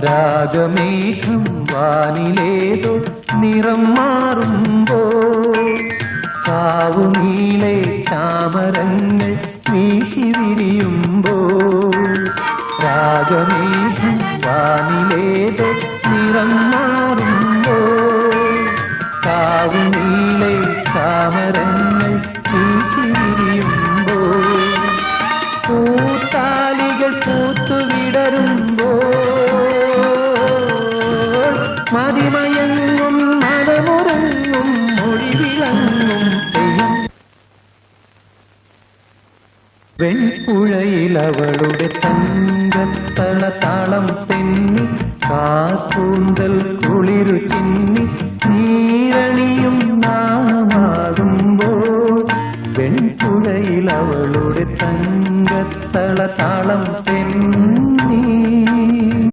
രാഗമേഘം വാനിലേതോ നിറം മാറുമ്പോൾ കാവുനീളെ ചാമരങ്ങൾ വീശി വിരിയുമ്പോൾ രാഗമേഘം വാനിലേതോ നിറം മാറുമ്പോൾ കാവുനീളെ ചാമരങ്ങൾ വീശി വിരിയുമ്പോൾ പൂത്താലികൾ പൂത്തുവിടരുമ്പോൾ മതിമയങ്ങും മനമുറങ്ങും മൊഴിവിളങ്ങും തെയ്യം വെൺപുഴയിലവളുടെ തങ്കത്തളതാളം തെന്നി കാക്കൂന്തൽ കുളിരു ചിന്നി നീരണിയും നാണമാകുമ്പോൾ വെൺപുഴയിലവളുടെ തങ്കത്തളതാളം തെന്നി